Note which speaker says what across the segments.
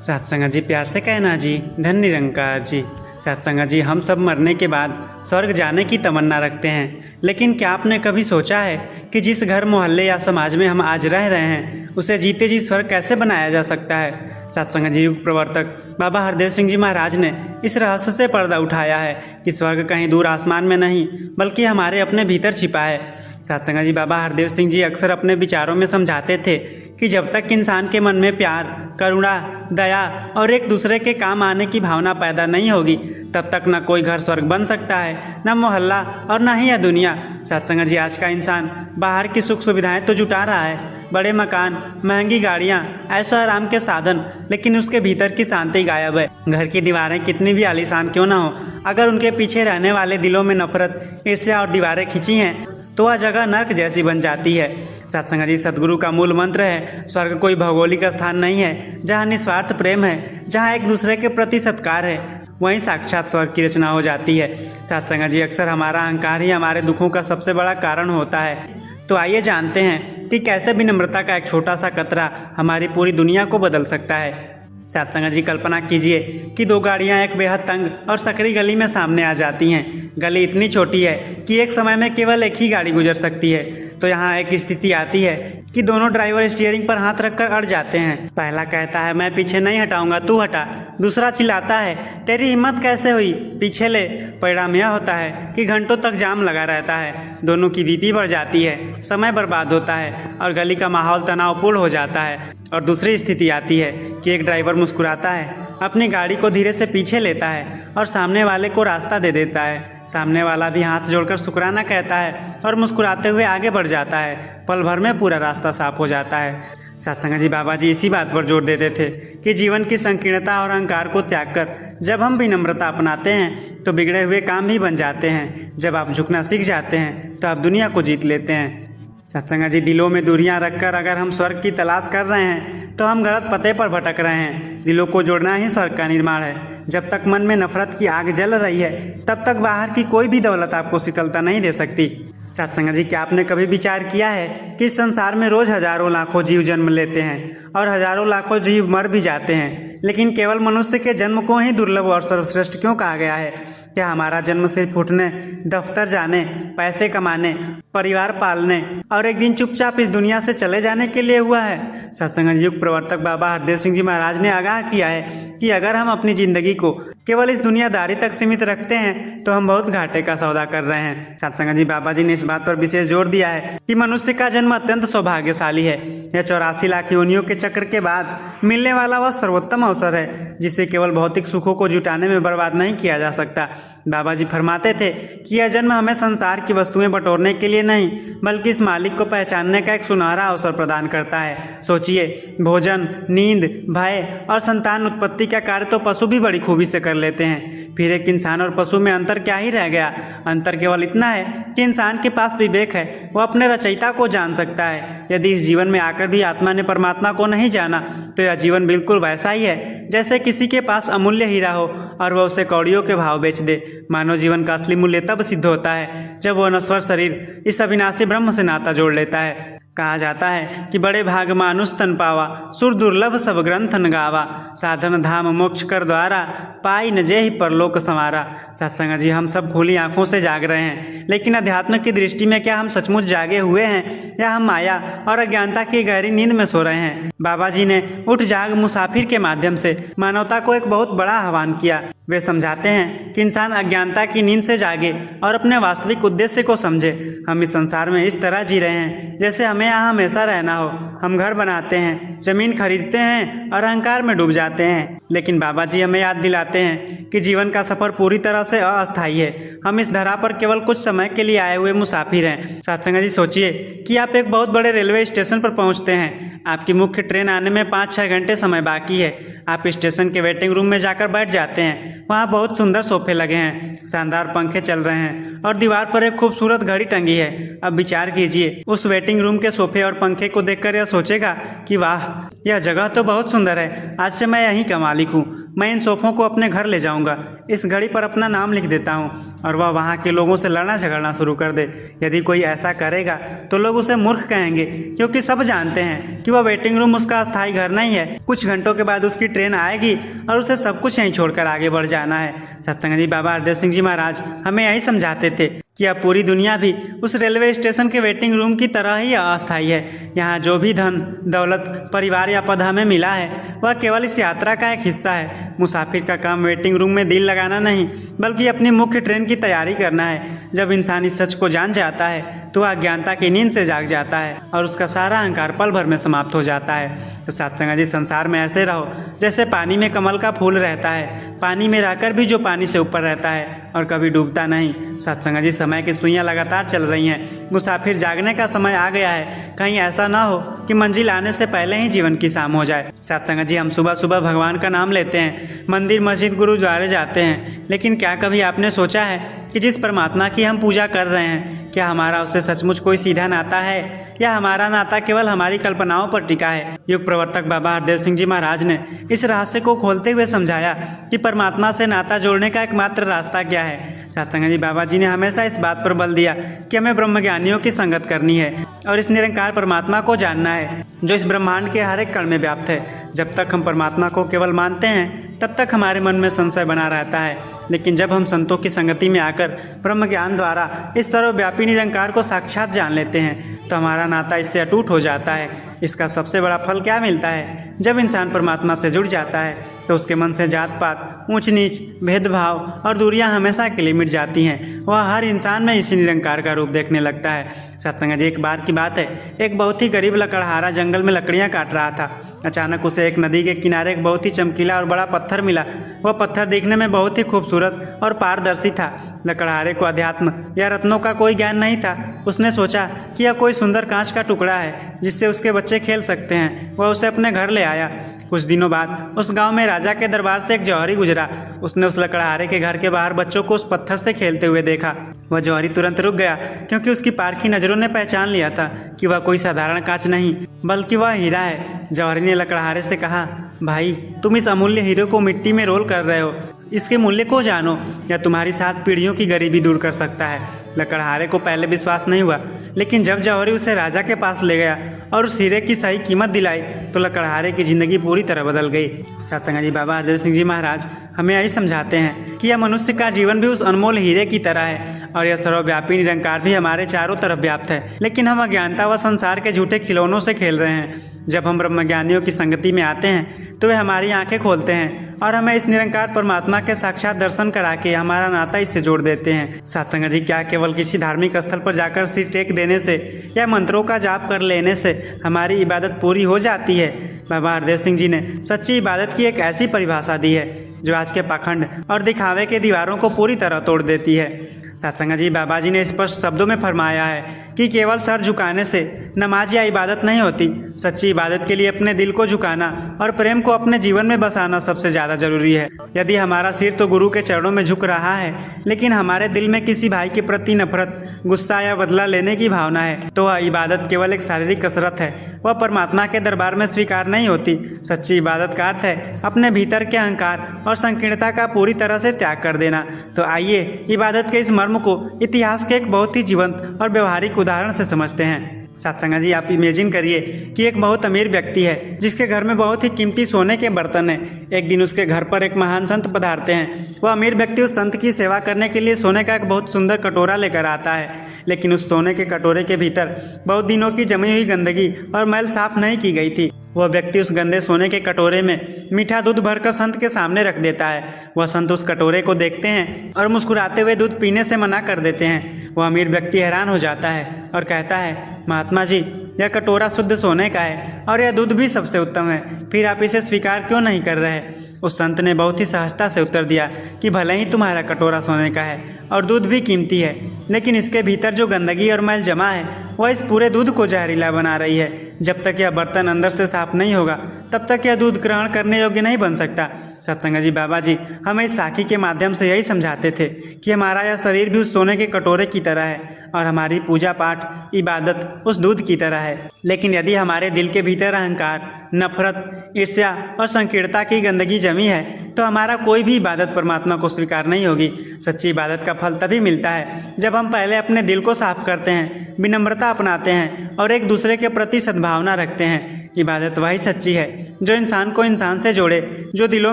Speaker 1: सत्संग जी, प्यार से कहना जी, धन निरंकार जी। सत्संग जी, हम सब मरने के बाद स्वर्ग जाने की तमन्ना रखते हैं, लेकिन क्या आपने कभी सोचा है कि जिस घर मोहल्ले या समाज में हम आज रह रहे हैं उसे जीते जी स्वर्ग कैसे बनाया जा सकता है। सत्संग जी युग प्रवर्तक बाबा हरदेव सिंह जी महाराज ने इस रहस्य से पर्दा उठाया है कि स्वर्ग कहीं दूर आसमान में नहीं बल्कि हमारे अपने भीतर छिपा है। सत्संग जी, बाबा हरदेव सिंह जी अक्सर अपने विचारों में समझाते थे कि जब तक इंसान के मन में प्यार, करुणा, दया और एक दूसरे के काम आने की भावना पैदा नहीं होगी तब तक न कोई घर स्वर्ग बन सकता है, न मोहल्ला और न ही यह दुनिया। सत्संग जी, आज का इंसान बाहर की सुख सुविधाएं तो जुटा रहा है, बड़े मकान, महंगी गाड़ियां, ऐशो आराम के साधन, लेकिन उसके भीतर की शांति गायब है। घर की दीवारें कितनी भी आलीशान क्यों न हो, अगर उनके पीछे रहने वाले दिलों में नफरत, ईर्ष्या और दीवारें खिंची हैं तो वह जगह नर्क जैसी बन जाती है। सत्संग जी, सदगुरु का मूल मंत्र है, स्वर्ग कोई भौगोलिक स्थान नहीं है, जहाँ निस्वार्थ प्रेम है, जहाँ एक दूसरे के प्रति सत्कार है, वहीं साक्षात स्वर्ग की रचना हो जाती है। सत्संग जी, अक्सर हमारा अहंकार ही हमारे दुखों का सबसे बड़ा कारण होता है। तो आइए जानते हैं कि कैसे विनम्रता का एक छोटा सा कतरा हमारी पूरी दुनिया को बदल सकता है। सत्संग जी, कल्पना कीजिए कि दो गाड़ियां एक बेहद तंग और सकरी गली में सामने आ जाती हैं। गली इतनी छोटी है कि एक समय में केवल एक ही गाड़ी गुजर सकती है। तो यहाँ एक स्थिति आती है कि दोनों ड्राइवर स्टीयरिंग पर हाथ रखकर अड़ जाते हैं। पहला कहता है, मैं पीछे नहीं हटाऊंगा, तू हटा। दूसरा चिल्लाता है, तेरी हिम्मत कैसे हुई, पीछे ले। परिणाम यह होता है कि घंटों तक जाम लगा रहता है, दोनों की बीपी बढ़ जाती है, समय बर्बाद होता है और गली का माहौल तनावपूर्ण हो जाता है। और दूसरी स्थिति आती है कि एक ड्राइवर मुस्कुराता है, अपनी गाड़ी को धीरे से पीछे लेता है और सामने वाले को रास्ता दे देता है। सामने वाला भी हाथ जोड़कर शुक्राना कहता है और मुस्कुराते हुए आगे बढ़ जाता है। पल भर में पूरा रास्ता साफ हो जाता है। सत्संग जी, बाबा जी इसी बात पर जोर देते थे कि जीवन की संकीर्णता और अहंकार को त्याग कर जब हम विनम्रता अपनाते हैं तो बिगड़े हुए काम भी बन जाते हैं। जब आप झुकना सीख जाते हैं तो आप दुनिया को जीत लेते हैं। सत्संग जी, दिलों में दूरियां रखकर अगर हम स्वर्ग की तलाश कर रहे हैं तो हम गलत पते पर भटक रहे हैं। दिलों को जोड़ना ही स्वर्ग का निर्माण है। जब तक मन में नफरत की आग जल रही है तब तक बाहर की कोई भी दौलत आपको शीतलता नहीं दे सकती। सत्संग जी, क्या आपने कभी विचार किया है कि इस संसार में रोज हजारों लाखों जीव जन्म लेते हैं और हजारों लाखों जीव मर भी जाते हैं, लेकिन केवल मनुष्य के जन्म को ही दुर्लभ और सर्वश्रेष्ठ क्यों कहा गया है? क्या हमारा जन्म सिर्फ उठने, दफ्तर जाने, पैसे कमाने, परिवार पालने और एक दिन चुपचाप इस दुनिया से चले जाने के लिए हुआ है? सत्संग युग प्रवर्तक बाबा हरदेव सिंह जी महाराज ने आगाह किया है कि अगर हम अपनी जिंदगी को केवल इस दुनियादारी तक सीमित रखते हैं तो हम बहुत घाटे का सौदा कर रहे हैं। सत्संग जी, बाबा जी ने इस बात पर विशेष जोर दिया है कि मनुष्य का जन्म अत्यंत सौभाग्यशाली है। यह 84 लाख योनियों के चक्र के बाद मिलने वाला वह सर्वोत्तम अवसर है जिसे केवल भौतिक सुखों को जुटाने में बर्बाद नहीं किया जा सकता। बाबा जी फरमाते थे कि यह जन्म हमें संसार की वस्तुएं बटोरने के लिए नहीं बल्कि इस मालिक को पहचानने का एक सुनहरा अवसर प्रदान करता है। सोचिए, भोजन, नींद, भय और संतान उत्पत्ति का कार्य तो पशु भी बड़ी खूबी से कर लेते हैं। फिर एक इंसान और पशु में अंतर क्या ही रह गया? अंतर केवल इतना है कि इंसान के पास विवेक है, वो अपने रचयिता को जान सकता है। यदि इस जीवन में आकर भी आत्मा ने परमात्मा को नहीं जाना तो यह जीवन बिल्कुल वैसा ही है जैसे किसी के पास अमूल्य हीरा हो और वह उसे कौड़ियों के भाव बेच दे। मानव जीवन का असली मूल्य तब सिद्ध होता है जब वह नश्वर शरीर इस अविनाशी ब्रह्म से नाता जोड़ लेता है। कहा जाता है कि बड़े भाग मानुष तन पावा, सुर दुर्लभ सब ग्रंथन गावा, साधन धाम मोक्ष कर द्वारा, पाई न जेहि परलोक संवारा। सत्संग जी, हम सब खुली आंखों से जाग रहे हैं, लेकिन अध्यात्म की दृष्टि में क्या हम सचमुच जागे हुए हैं या हम माया और अज्ञानता की गहरी नींद में सो रहे हैं? बाबा जी ने उठ जाग मुसाफिर के माध्यम से मानवता को एक बहुत बड़ा आह्वान किया। वे समझाते हैं कि इंसान अज्ञानता की नींद से जागे और अपने वास्तविक उद्देश्य को समझे। हम इस संसार में इस तरह जी रहे हैं जैसे हमें यहाँ हमेशा रहना हो। हम घर बनाते हैं, जमीन खरीदते हैं और अहंकार में डूब जाते हैं, लेकिन बाबा जी हमें याद दिलाते हैं कि जीवन का सफर पूरी तरह से अस्थायी है। हम इस धरा पर केवल कुछ समय के लिए आए हुए मुसाफिर हैं। सत्संग जी, सोचिए कि आप एक बहुत बड़े रेलवे स्टेशन पर पहुंचते हैं। आपकी मुख्य ट्रेन आने में 5-6 घंटे समय बाकी है। आप स्टेशन के वेटिंग रूम में जाकर बैठ जाते हैं। वहाँ बहुत सुंदर सोफे लगे हैं, शानदार पंखे चल रहे हैं और दीवार पर एक खूबसूरत घड़ी टंगी है। अब विचार कीजिए, उस वेटिंग रूम के सोफे और पंखे को देखकर यह सोचेगा कि वाह, यह जगह तो बहुत सुंदर है, आज से मैं यहीं का मालिक हूँ। मैं इन सोफों को अपने घर ले जाऊंगा, इस घड़ी पर अपना नाम लिख देता हूँ और वह वहाँ के लोगों से लड़ना झगड़ना शुरू कर दे। यदि कोई ऐसा करेगा तो लोग उसे मूर्ख कहेंगे, क्योंकि सब जानते हैं कि वह वेटिंग रूम उसका अस्थायी घर नहीं है। कुछ घंटों के बाद उसकी ट्रेन आएगी और उसे सब कुछ यहीं छोड़कर आगे बढ़ जाना है। सत्संग जी बाबा हरदेव सिंह जी महाराज हमें यही समझाते थे कि अब पूरी दुनिया भी उस रेलवे स्टेशन के वेटिंग रूम की तरह ही अस्थायी है। यहाँ जो भी धन दौलत परिवार या पद हमें मिला है वह केवल इस यात्रा का एक हिस्सा है। मुसाफिर का काम वेटिंग रूम में दिल लगाना नहीं, बल्कि अपनी मुख्य ट्रेन की तैयारी करना है। जब इंसान इस सच को जान जाता है तो वह अज्ञानता की नींद से जाग जाता है और उसका सारा अहंकार पल भर में समाप्त हो जाता है। तो सत्संग जी संसार में ऐसे रहो जैसे पानी में कमल का फूल रहता है, पानी में रहकर भी जो पानी से ऊपर रहता है और कभी डूबता नहीं। सत्संग जी समय की सुइयां लगातार चल रही हैं, मुसाफिर जागने का समय आ गया है। कहीं ऐसा ना हो कि मंजिल आने से पहले ही जीवन की शाम हो जाए। सत्संग जी हम सुबह सुबह भगवान का नाम लेते हैं, मंदिर मस्जिद गुरुद्वारे जाते हैं, लेकिन क्या कभी आपने सोचा है कि जिस परमात्मा की हम पूजा कर रहे हैं क्या हमारा उससे सचमुच कोई सीधा नाता है या हमारा नाता केवल हमारी कल्पनाओं पर टिका है। युग प्रवर्तक बाबा हरदेव सिंह जी महाराज ने इस रहस्य को खोलते हुए समझाया कि परमात्मा से नाता जोड़ने का एकमात्र रास्ता क्या है। सत्संग जी बाबा जी ने हमेशा इस बात पर बल दिया कि हमें ब्रह्मज्ञानियों की संगत करनी है और इस निरंकार परमात्मा को जानना है जो इस ब्रह्मांड के हर एक कण में व्याप्त है। जब तक हम परमात्मा को केवल मानते हैं तब तक हमारे मन में संशय बना रहता है, लेकिन जब हम संतों की संगति में आकर ब्रह्म ज्ञान द्वारा इस सर्वव्यापी निरंकार को साक्षात जान लेते हैं तो हमारा नाता इससे अटूट हो जाता है। इसका सबसे बड़ा फल क्या मिलता है? जब इंसान परमात्मा से जुड़ जाता है तो उसके मन से जात पात ऊंच नीच भेदभाव और दूरियां हमेशा के लिए मिट जाती हैं। वह हर इंसान में इसी निरंकार का रूप देखने लगता है। सत्संग जी एक बार की बात है, एक बहुत ही गरीब लकड़हारा जंगल में लकड़ियां काट रहा था। अचानक उसे एक नदी के किनारे एक बहुत ही चमकीला और बड़ा पत्थर मिला। वह पत्थर देखने में बहुत ही खूबसूरत और पारदर्शी था। लकड़हारे को अध्यात्म या रत्नों का कोई ज्ञान नहीं था। उसने सोचा कि यह कोई सुंदर कांच का टुकड़ा है जिससे उसके बच्चे खेल सकते हैं। वह उसे अपने घर ले आया। कुछ दिनों बाद उस गांव में राजा के दरबार से एक जौहरी गुजरा। उसने उस लकड़हारे के घर के बाहर बच्चों को उस पत्थर से खेलते हुए देखा। वह जौहरी तुरंत रुक गया, क्योंकि उसकी पारखी नजरों ने पहचान लिया था कि वह कोई साधारण कांच नहीं बल्कि वह हीरा है। जौहरी ने लकड़हारे से कहा, भाई तुम इस अमूल्य हीरे को मिट्टी में रोल कर रहे हो, इसके मूल्य को जानो या तुम्हारी 7 पीढ़ियों की गरीबी दूर कर सकता है। लकड़हारे को पहले विश्वास नहीं हुआ, लेकिन जब जौहरी उसे राजा के पास ले गया और उस हीरे की सही कीमत दिलाई तो लकड़हारे की जिंदगी पूरी तरह बदल गई। सत्संग जी बाबा हरदेव सिंह जी महाराज हमें यही समझाते हैं कि यह मनुष्य का जीवन भी उस अनमोल हीरे की तरह है और यह सर्वव्यापी निरंकार भी हमारे चारों तरफ व्याप्त है, लेकिन हम अज्ञानता व संसार के झूठे खिलौनों से खेल रहे हैं। जब हम ब्रह्मज्ञानियों की संगति में आते हैं तो वे हमारी आंखें खोलते हैं और हमें इस निरंकार परमात्मा के साक्षात दर्शन करा के हमारा नाता इससे जोड़ देते हैं। सत्संग जी क्या केवल किसी धार्मिक स्थल पर जाकर सिर टेक देने से या मंत्रों का जाप कर लेने से हमारी इबादत पूरी हो जाती है? बाबा हरदेव सिंह जी ने सच्ची इबादत की एक ऐसी परिभाषा दी है जो आज के पाखंड और दिखावे के दीवारों को पूरी तरह तोड़ देती है। सत्संग जी बाबा जी ने स्पष्ट शब्दों में फरमाया है कि केवल सर झुकाने से नमाज या इबादत नहीं होती। सच्ची इबादत के लिए अपने दिल को झुकाना और प्रेम को अपने जीवन में बसाना सबसे ज़्यादा जरूरी है। यदि हमारा सिर तो गुरु के चरणों में झुक रहा है, लेकिन हमारे दिल में किसी भाई के प्रति नफरत, गुस्सा या बदला लेने की भावना है, तो वह इबादत केवल एक शारीरिक कसरत है, वह परमात्मा के दरबार में स्वीकार नहीं होती। सच्ची इबादत का अर्थ है अपने भीतर के अहंकार और संकीर्णता का पूरी तरह से त्याग कर देना। तो आइए इबादत के इस मर्म को इतिहास के एक बहुत ही जीवंत और व्यवहारिक उदाहरण से समझते हैं। सत्संग जी आप इमेजिन करिए कि एक बहुत अमीर व्यक्ति है जिसके घर में बहुत ही कीमती सोने के बर्तन हैं। एक दिन उसके घर पर एक महान संत पधारते हैं। वह अमीर व्यक्ति उस संत की सेवा करने के लिए सोने का एक बहुत सुंदर कटोरा लेकर आता है, लेकिन उस सोने के कटोरे के भीतर बहुत दिनों की जमी हुई गंदगी और मैल साफ नहीं की गई थी। वह व्यक्ति उस गंदे सोने के कटोरे में मीठा दूध भरकर संत के सामने रख देता है। वह संत उस कटोरे को देखते हैं और मुस्कुराते हुए दूध पीने से मना कर देते हैं। वह अमीर व्यक्ति हैरान हो जाता है और कहता है, महात्मा जी यह कटोरा शुद्ध सोने का है और यह दूध भी सबसे उत्तम है, फिर आप इसे स्वीकार क्यों नहीं कर रहे? उस संत ने बहुत ही सहजता से उत्तर दिया कि भले ही तुम्हारा कटोरा सोने का है और दूध भी कीमती है, लेकिन इसके भीतर जो गंदगी और मैल जमा है वह इस पूरे दूध को जहरीला बना रही है। जब तक यह बर्तन अंदर से साफ नहीं होगा तब तक यह दूध ग्रहण करने योग्य नहीं बन सकता। सत्संग जी बाबा जी हमें इस साखी के माध्यम से यही समझाते थे कि हमारा यह शरीर भी उस सोने के कटोरे की तरह है और हमारी पूजा पाठ इबादत उस दूध की तरह है। लेकिन यदि हमारे दिल के भीतर अहंकार, नफरत, ईर्ष्या और संकीर्णता की गंदगी जमी है तो हमारा कोई भी इबादत परमात्मा को स्वीकार नहीं होगी। सच्ची इबादत का फल तभी मिलता है जब हम पहले अपने दिल को साफ करते हैं, विनम्रता अपनाते हैं और एक दूसरे के प्रति सद्भावना रखते हैं। इबादत वही सच्ची है जो इंसान को इंसान से जोड़े, जो दिलों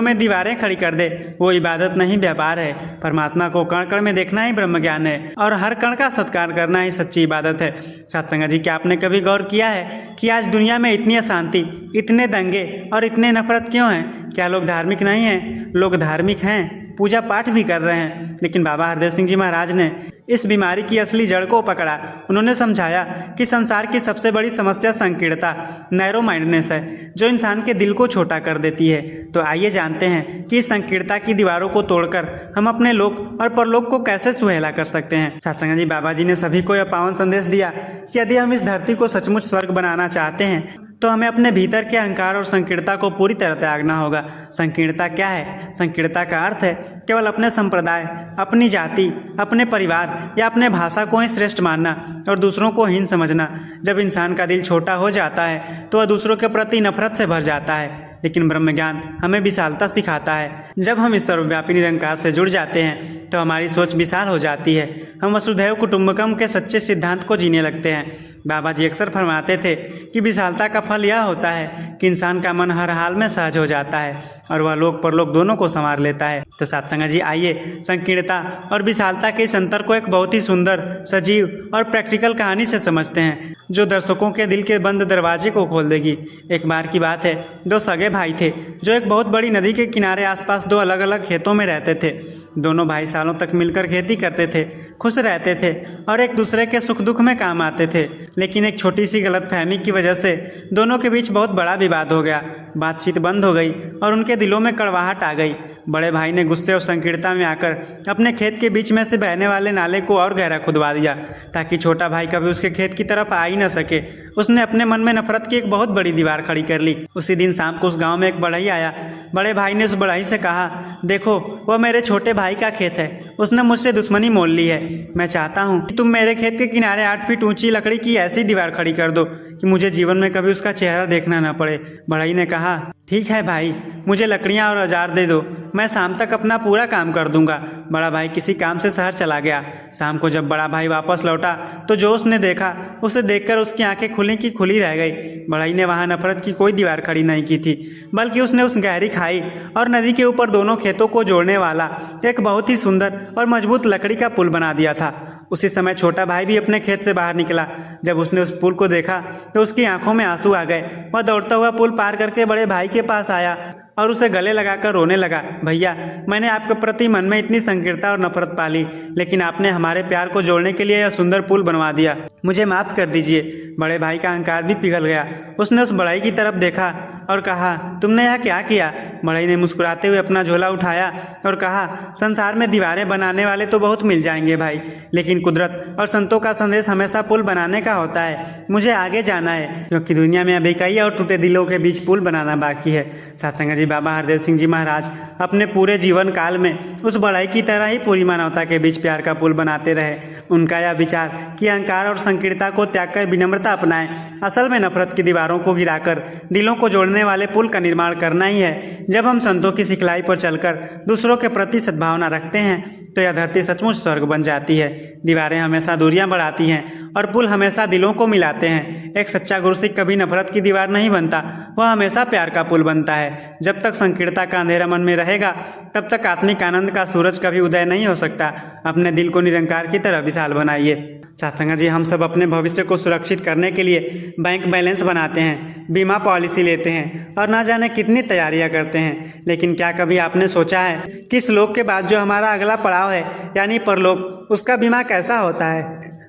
Speaker 1: में दीवारें खड़ी कर दे। वो इबादत नहीं, व्यापार है। परमात्मा को कण कण में देखना ही ब्रह्म ज्ञान है और हर कण का सत्कार करना ही सच्ची इबादत है। सत्संग जी, क्या आपने कभी गौर किया है कि आज दुनिया में इतनी अशांति, इतने दंगे और इतने नफरत क्यों हैं? क्या लोग धार्मिक नहीं हैं? लोग धार्मिक हैं, पूजा पाठ भी कर रहे हैं, लेकिन बाबा हरदेव सिंह जी महाराज ने इस बीमारी की असली जड़ को पकड़ा। उन्होंने समझाया कि संसार की सबसे बड़ी समस्या संकीर्णता, नैरो माइंडनेस है, जो इंसान के दिल को छोटा कर देती है। तो आइए जानते हैं कि इस संकीर्णता की दीवारों को तोड़कर हम अपने लोक और परलोक को कैसे सुहेला कर सकते हैं। सत्संग जी, बाबा जी ने सभी को यह पावन संदेश दिया कि यदि हम इस धरती को सचमुच स्वर्ग बनाना चाहते हैं तो हमें अपने भीतर के अहंकार और संकीर्णता को पूरी तरह त्यागना होगा। संकीर्णता क्या है? संकीर्णता का अर्थ है केवल अपने संप्रदाय, अपनी जाति, अपने परिवार या अपने भाषा को ही श्रेष्ठ मानना और दूसरों को हीन समझना। जब इंसान का दिल छोटा हो जाता है तो वह दूसरों के प्रति नफरत से भर जाता है, लेकिन ब्रह्म ज्ञान हमें विशालता सिखाता है। जब हम इस सर्वव्यापी निरंकार से जुड़ जाते हैं तो हमारी सोच विशाल हो जाती है। हम वसुधैव कुटुंबकम के सच्चे सिद्धांत को जीने लगते हैं। बाबा जी अक्सर फरमाते थे कि विशालता का फल यह होता है कि इंसान का मन हर हाल में सहज हो जाता है और वह लोक परलोक दोनों को संवार लेता है। तो सत्संग जी, आइए संकीर्णता और विशालता के इस अंतर को एक बहुत ही सुंदर, सजीव और प्रैक्टिकल कहानी से समझते हैं, जो दर्शकों के दिल के बंद दरवाजे को खोल देगी। एक बार की बात है, दो सगे भाई थे जो एक बहुत बड़ी नदी के किनारे आसपास दो अलग अलग खेतों में रहते थे। दोनों भाई सालों तक मिलकर खेती करते थे, खुश रहते थे और एक दूसरे के सुख दुख में काम आते थे। लेकिन एक छोटी सी गलतफहमी की वजह से दोनों के बीच बहुत बड़ा विवाद हो गया। बातचीत बंद हो गई और उनके दिलों में कड़वाहट आ गई। बड़े भाई ने गुस्से और संकीर्णता में आकर अपने खेत के बीच में से बहने वाले नाले को और गहरा खुदवा दिया ताकि छोटा भाई कभी उसके खेत की तरफ आ ही न सके। उसने अपने मन में नफरत की एक बहुत बड़ी दीवार खड़ी कर ली। उसी दिन शाम को उस गांव में एक बढ़ई आया। बड़े भाई ने उस बढ़ई से कहा, देखो वह मेरे छोटे भाई का खेत है, उसने मुझसे दुश्मनी मोल ली है। मैं चाहता हूँ कि तुम मेरे खेत के किनारे 8 फीट ऊंची लकड़ी की ऐसी दीवार खड़ी कर दो कि मुझे जीवन में कभी उसका चेहरा देखना न पड़े। बढ़ई ने कहा, ठीक है भाई, मुझे लकड़ियाँ और औजार दे दो, मैं शाम तक अपना पूरा काम कर दूंगा। बड़ा भाई किसी काम से शहर चला गया। शाम को जब बड़ा भाई वापस लौटा तो जो उसने देखा, उसे देखकर उसकी आंखें खुली की खुली रह गई। बढ़ई ने वहां नफरत की कोई दीवार खड़ी नहीं की थी, बल्कि उसने उस गहरी खाई और नदी के ऊपर दोनों खेतों को जोड़ने वाला एक बहुत ही सुंदर और मजबूत लकड़ी का पुल बना दिया था। उसी समय छोटा भाई भी अपने खेत से बाहर निकला। जब उसने उस पुल को देखा तो उसकी आंखों में आंसू आ गए। वह दौड़ता हुआ पुल पार करके बड़े भाई के पास आया और उसे गले लगाकर रोने लगा। भैया, मैंने आपके प्रति मन में इतनी संकीर्णता और नफरत पाली, लेकिन आपने हमारे प्यार को जोड़ने के लिए यह सुंदर पुल बनवा दिया, मुझे माफ कर दीजिए। बड़े भाई का अहंकार भी पिघल गया। उसने उस बढ़ई की तरफ देखा और कहा, तुमने यह क्या किया? बढ़ई ने मुस्कुराते हुए अपना झोला उठाया और कहा, संसार में दीवारें बनाने वाले तो बहुत मिल जाएंगे भाई, लेकिन कुदरत और संतों का संदेश हमेशा पुल बनाने का होता है। मुझे आगे जाना है, क्योंकि दुनिया में अभी कई और टूटे दिलों के बीच पुल बनाना बाकी है। सत्संग जी, बाबा हरदेव सिंह जी महाराज अपने पूरे जीवन काल में उस बढ़ई की तरह ही पूरी मानवता के बीच प्यार का पुल बनाते रहे। उनका यह विचार कि अहंकार और संकीर्णता को त्याग कर विनम्रता अपनाएं, असल में नफरत की दीवारों को गिराकर दिलों को जोड़ने वाले पुल का निर्माण करना ही है। जब हम संतों की सिखलाई पर चलकर दूसरों के प्रति सद्भावना रखते हैं तो यह धरती सचमुच स्वर्ग बन जाती है। दीवारें हमेशा दूरियां बढ़ाती हैं और पुल हमेशा दिलों को मिलाते हैं। एक सच्चा गुरसिक कभी नफरत की दीवार नहीं बनता, वह हमेशा प्यार का पुल बनता है। जब तक संकीर्णता का अंधेरा मन में रहेगा तब तक आत्मिक आनंद का सूरज कभी उदय नहीं हो सकता। अपने दिल को निरंकार की तरह विशाल बनाइए। सत्संग जी, हम सब अपने भविष्य को सुरक्षित करने के लिए बैंक बैलेंस बनाते हैं, बीमा पॉलिसी लेते हैं और ना जाने कितनी तैयारियां करते हैं, लेकिन क्या कभी आपने सोचा है कि इस लोक के बाद जो हमारा अगला पड़ाव है यानी परलोक, उसका बीमा कैसा होता है?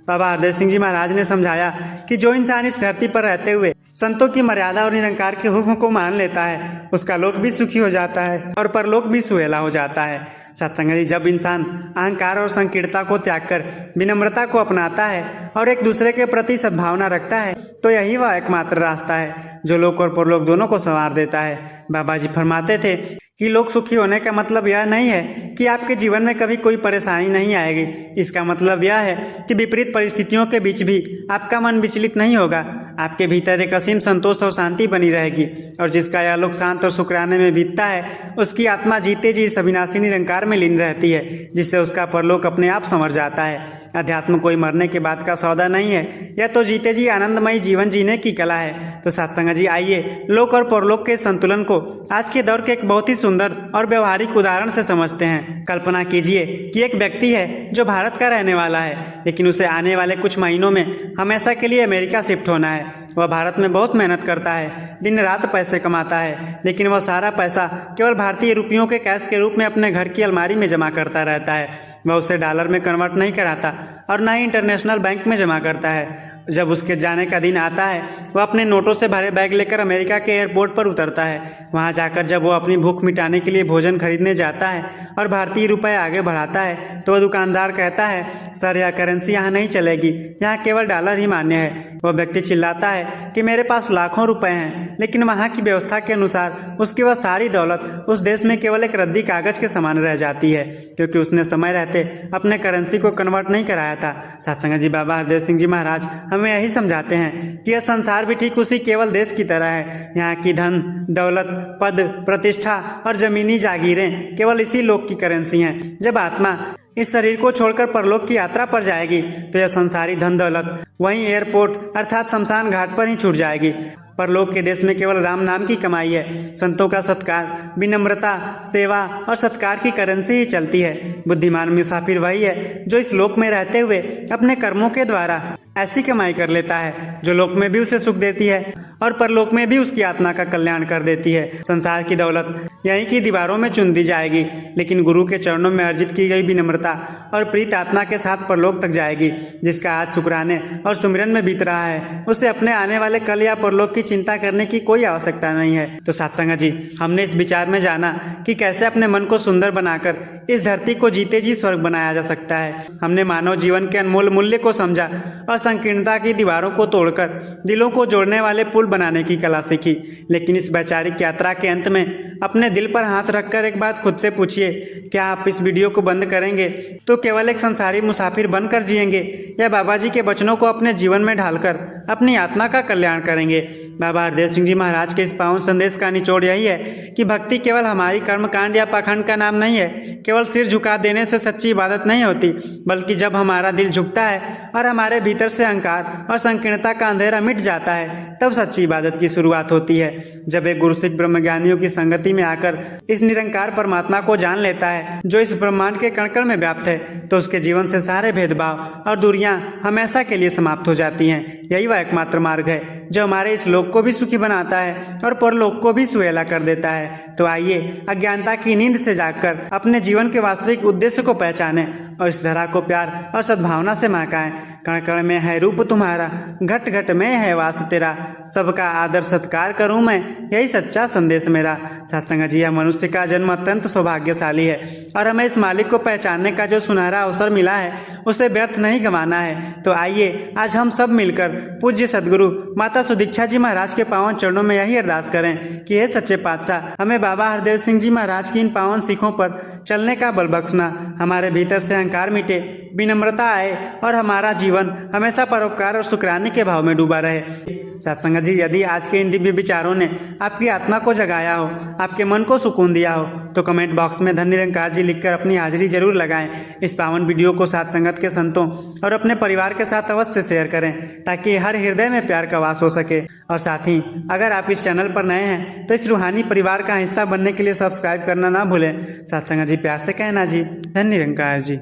Speaker 1: बाबा हरदेव सिंह जी महाराज ने समझाया कि जो इंसान इस धरती पर रहते हुए संतों की मर्यादा और निरंकार के हुक्म को मान लेता है, उसका लोक भी सुखी हो जाता है और परलोक भी सुहेला हो जाता है। सत्संग जी, जब इंसान अहंकार और संकीर्णता को त्याग कर विनम्रता को अपनाता है और एक दूसरे के प्रति सद्भावना रखता है तो यही वह एकमात्र रास्ता है जो लोक और परलोक दोनों को संवार देता है। बाबा जी फरमाते थे कि लोक सुखी होने का मतलब यह नहीं है कि आपके जीवन में कभी कोई परेशानी नहीं आएगी। इसका मतलब यह है कि विपरीत परिस्थितियों के बीच भी आपका मन विचलित नहीं होगा। आपके भीतर एक असीम संतोष और शांति बनी रहेगी और जिसका यह लोक शांत और शुक्राने में बीतता है उसकी आत्मा जीते जी इस अविनाशी निरंकार में लीन रहती है, जिससे उसका परलोक अपने आप संवर जाता है। अध्यात्म कोई मरने के बाद का सौदा नहीं है, यह तो जीते जी आनंदमयी जीवन जीने की कला है। तो सत्संग जी, आइए लोक और परलोक के संतुलन को आज के दौर के एक बहुत ही सुंदर और व्यवहारिक उदाहरण से समझते हैं। कल्पना कीजिए कि एक व्यक्ति है जो भारत का रहने वाला है, लेकिन उसे आने वाले कुछ महीनों में हमेशा के लिए अमेरिका शिफ्ट होना है। वह भारत में बहुत मेहनत करता है, दिन रात पैसे कमाता है, लेकिन वह सारा पैसा केवल भारतीय रुपयों के कैश के रूप में अपने घर की अलमारी में जमा करता रहता है। वह उसे डॉलर में कन्वर्ट नहीं कराता और न ही इंटरनेशनल बैंक में जमा करता है। जब उसके जाने का दिन आता है वह अपने नोटों से भरे बैग लेकर अमेरिका के एयरपोर्ट पर उतरता है। वहां जाकर जब वो अपनी भूख मिटाने के लिए भोजन खरीदने जाता है और भारतीय रुपए आगे बढ़ाता है तो वह दुकानदार कहता है, सर यह करेंसी यहाँ नहीं चलेगी, यहाँ केवल डॉलर ही मान्य है। वह व्यक्ति चिल्लाता है कि मेरे पास लाखों रुपए हैं, लेकिन वहाँ की व्यवस्था के अनुसार उसकी वह सारी दौलत उस देश में केवल एक रद्दी कागज के समान रह जाती है, क्योंकि उसने समय रहते अपने करेंसी को कन्वर्ट नहीं कराया था। सत्संग जी बाबा हरदेव सिंह जी महाराज हमें यही समझाते हैं कि यह संसार भी ठीक उसी केवल देश की तरह है। यहाँ की धन दौलत पद प्रतिष्ठा और जमीनी जागीरें केवल इसी लोक की करेंसी हैं। जब आत्मा इस शरीर को छोड़कर परलोक की यात्रा पर जाएगी तो यह संसारी धन दौलत वहीं एयरपोर्ट अर्थात शमशान घाट पर ही छूट जाएगी। परलोक के देश में केवल राम नाम की कमाई है। संतों का सत्कार, विनम्रता, सेवा और सत्कार की करेंसी ही चलती है। बुद्धिमान मुसाफिर वही है जो इस लोक में रहते हुए अपने कर्मों के द्वारा ऐसी कमाई कर लेता है जो लोक में भी उसे सुख देती है और परलोक में भी उसकी आत्मा का कल्याण कर देती है। संसार की दौलत यहीं की दीवारों में चुन दी जाएगी, लेकिन गुरु के चरणों में अर्जित की गई विनम्रता और प्रीत आत्मा के साथ परलोक तक जाएगी। जिसका आज शुक्राने और सुमिरन में बीत रहा है उसे अपने आने वाले कल या परलोक की चिंता करने की कोई आवश्यकता नहीं है। तो सत्संग जी, हमने इस विचार में जाना कि कैसे अपने मन को सुंदर बनाकर इस धरती को जीते जी स्वर्ग बनाया जा सकता है। हमने मानव जीवन के अनमोल मूल्य को समझा और संकीर्णता की दीवारों को तोड़कर दिलों को जोड़ने वाले पुल बनाने की कला सीखी। लेकिन इस वैचारिक यात्रा के अंत में अपने दिल पर हाथ रखकर एक बात खुद से पूछिए, क्या आप इस वीडियो को बंद करेंगे तो केवल एक संसारी मुसाफिर बनकर जिएंगे या बाबा जी के वचनों को अपने जीवन में ढालकर अपनी आत्मा का कल्याण करेंगे? बाबा हरदेव सिंह जी महाराज के इस पावन संदेश का निचोड़ यही है कि भक्ति केवल हमारी कर्मकांड या पाखंड का नाम नहीं है। केवल सिर झुका देने से सच्ची इबादत नहीं होती, बल्कि जब हमारा दिल झुकता है और हमारे भीतर से अहंकार और संकीर्णता का अंधेरा मिट जाता है तब सच्ची इबादत की शुरुआत होती है। जब एक गुरु सिख ब्रह्मज्ञानियों की संगति में आकर इस निरंकार परमात्मा को जान लेता है जो इस ब्रह्मांड के कण-कण में व्याप्त है, तो उसके जीवन से सारे भेदभाव और दूरियां हमेशा के लिए समाप्त हो जाती हैं। यही वह एकमात्र मार्ग है जो हमारे इस लोक को भी सुखी बनाता है और परलोक को भी सुहेला कर देता है। तो आइए अज्ञानता की नींद से जागकर अपने जीवन के वास्तविक उद्देश्य को पहचानें और इस धरा को प्यार और सद्भावना से महकाएं। कण कण में है रूप तुम्हारा, घट घट में है वास तेरा, सबका आदर सत्कार करूं मैं, यही सच्चा संदेश मेरा। सत्संग जी, यह मनुष्य का जन्म अत्यंत सौभाग्यशाली है और हमें इस मालिक को पहचानने का जो सुनहरा अवसर मिला है उसे व्यर्थ नहीं गंवाना है। तो आइए आज हम सब मिलकर पूज्य सदगुरु माता सुदीक्षा जी महाराज के पावन चरणों में यही अरदास करें कि हे सच्चे पातशाह, हमें बाबा हरदेव सिंह जी महाराज की इन पावन सीखों पर चलने का बल बख्शना, हमारे भीतर से अहंकार मिटे, विनम्रता आए और हमारा जीवन हमेशा परोपकार और शुक्राने के भाव में डूबा रहे। सत्संग जी, यदि आज के इन दिव्य विचारों ने आपकी आत्मा को जगाया हो, आपके मन को सुकून दिया हो, तो कमेंट बॉक्स में धन निरंकार जी लिखकर अपनी हाजिरी जरूर लगाएं। इस पावन वीडियो को साथ संगत के संतों और अपने परिवार के साथ अवश्य शेयर करें ताकि हर हृदय में प्यार का वास हो सके। और साथ ही अगर आप इस चैनल पर नए हैं तो इस रूहानी परिवार का हिस्सा बनने के लिए सब्सक्राइब करना ना भूलें। सत्संग जी, प्यार से कहना जी, धन निरंकार जी।